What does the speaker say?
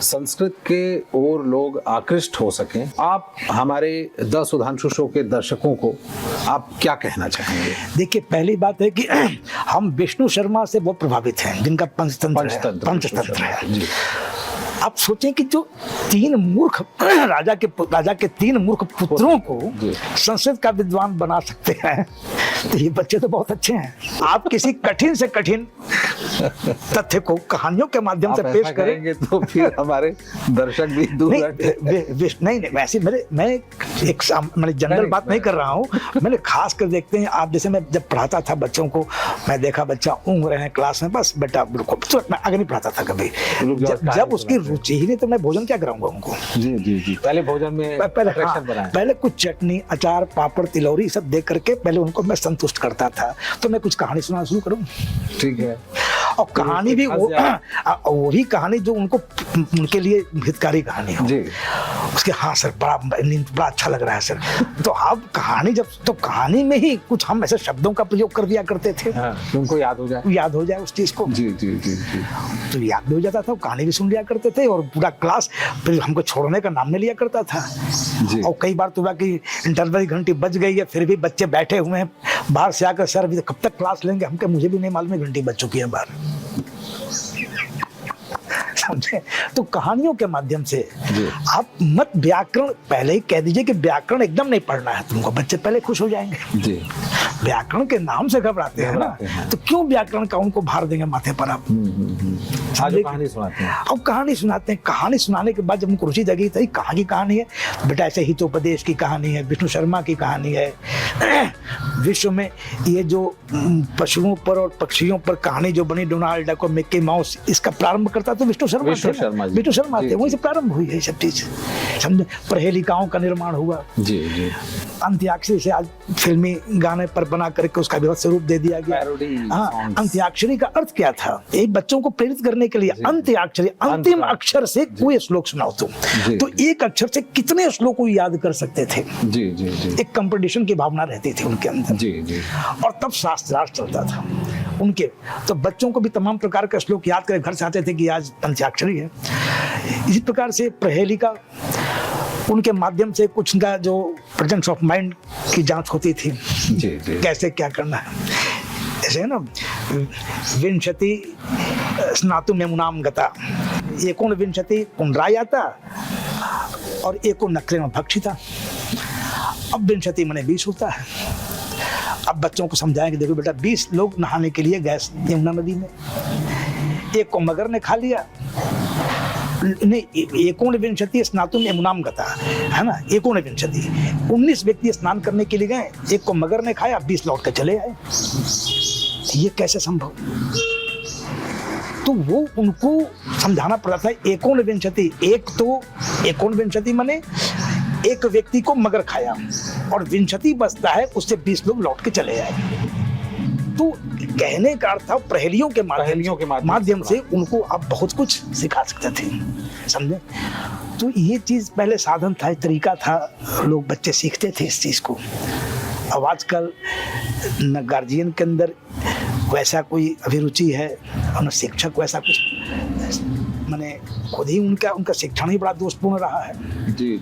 संस्कृत के ओर लोग आकृष्ट हो सकें, आप हमारे द सुधांशु शो के दर्शकों को आप क्या कहना चाहेंगे? देखिए, पहली बात है कि हम विष्णु शर्मा से बहुत प्रभावित हैं, जिनका पंचतंत्र है। आप सोचें कि जो तीन मूर्ख राजा के तीन मूर्ख पुत्रों को संस्कृत का विद्वान बना सकते हैं, तो ये बच्चे तो बहुत अच्छे हैं। आप किसी कठिन से कठिन तथ्य को कहानियों के माध्यम से पेश करेंगे तो फिर हमारे दर्शक भी दूर नहीं, वैसे मैं एक जनरल बात नहीं कर रहा हूँ। मैंने खास कर देखते हैं, आप जैसे मैं जब पढ़ाता था बच्चों को, मैं देखा बच्चा ऊँग रहे हैं क्लास में, बस बेटा बिल्कुल, तो मैं आगे नहीं पढ़ाता था कभी। जब उसकी रुचि ही नहीं तो मैं भोजन क्या कराऊंगा उनको? जी। पहले भोजन में पहले कुछ चटनी, अचार, पापड़, तिलौरी सब दे करके पहले उनको मैं संतुष्ट करता था। तो मैं कुछ कहानी सुनाना शुरू करूं? ठीक है। और कहानी भी वही कहानी जो उनके लिए हितकारी कहानी हो जी। उसके हाँ सर, बड़ा अच्छा लग रहा है सर। तो अब कहानी में ही कुछ हम ऐसे शब्दों का प्रयोग कर दिया करते थे, उनको याद हो जाए उस चीज को। जी। तो याद भी हो जाता था, कहानी भी सुन लिया करते थे, और पूरा क्लास फिर हमको छोड़ने का नाम नहीं लिया करता था जी। और कई बार तो हुआ कि इंटरवल की घंटी बज गई है, फिर भी बच्चे बैठे हुए हैं बाहर से आकर, सर अभी कब तक क्लास लेंगे? हम मुझे भी नहीं मालूम है, घंटी बज चुकी है बाहर। समझे? तो कहानियों के माध्यम से आप मत व्याकरण पहले ही कह दीजिए कि व्याकरण एकदम नहीं पढ़ना है तुमको, बच्चे पहले खुश हो जाएंगे जी। व्याकरण के नाम से घबराते हैं ना, तो क्यों व्याकरण का उनको भार देंगे माथे पर आप? कहानी सुनाते हैं। अब कहानी सुनाने के बाद जब उनको रुचि जगी, तो कहाँ की कहानी है बेटा? ऐसे हितोपदेश की कहानी है, विष्णु शर्मा की कहानी है। विश्व में ये जो पशुओं पर और पक्षियों पर कहानी जो बनी, डोनाल्ड डक और मिक्की माउस, इसका प्रारंभ करता तो विष्णु शर्मा थे। वहीं से प्रारंभ हुई है सब चीज, समझे? प्रहेलिकाओं का निर्माण हुआ जी। अंत्याक्षरी से आज फिल्मी गाने पर बना करके उसका भी स्वरूप दे दिया गया। हाँ, अंत्याक्षरी का अर्थ क्या था? एक बच्चों को प्रेरित करने के लिए अंत्याक्षरी, अंतिम अक्षर से कोई श्लोक सुनाओ तुम, तो एक अक्षर से कितने श्लोक को याद कर सकते थे जी। एक कंपटीशन की भावना रहती थी उनके अंदर जी। और तब शास्त्रार्थ चलता था उनके, तो बच्चों को भी तमाम प्रकार के श्लोक याद कर घर से आते थे कि आज अंत्याक्षरी है। इसी प्रकार से प्रहेलिका, उनके माध्यम से कुछ उनका जो प्रेजेंस ऑफ माइंड की जांच होती थी जी। कैसे क्या करना है, ऐसे है ना, विंशति स्नातुम यमुनाम गता, एकोन विंशति पुनरायाता और एको नक्रेण भक्षिता। अब विंशति माने 20 होता है। अब बच्चों को समझाएंगे, देखो बेटा 20 लोग नहाने के लिए गए यमुना नदी में, एक को मगर ने खा लिया, नहीं, एकोन विंशति स्नातुम यमुनाम गता है ना, एकोन विंशति 19 व्यक्ति स्नान करने के लिए गए, एक को मगर ने खाया, 20 लौट कर चले आए। ये कैसे संभव? तो वो उनको समझाना पड़ा था। एकोन विंशति, एकोन विंशति माने एक व्यक्ति को मगर खाया, और विंशति बचता है, उससे 20 लोग लौट के चले आए। तो कहने का अर्थ था पहेलियों के माध्यम से उनको आप बहुत कुछ सिखा सकते थे, समझे? तो ये चीज पहले साधन था, तरीका था, लोग बच्चे सीखते थे इस चीज को। अब आजकल न गार्जियन के अंदर वैसा कोई अभिरुचि है और न शिक्षक वैसा कुछ, माने खुद ही उनका शिक्षण ही बड़ा दोषपूर्ण रहा है जी।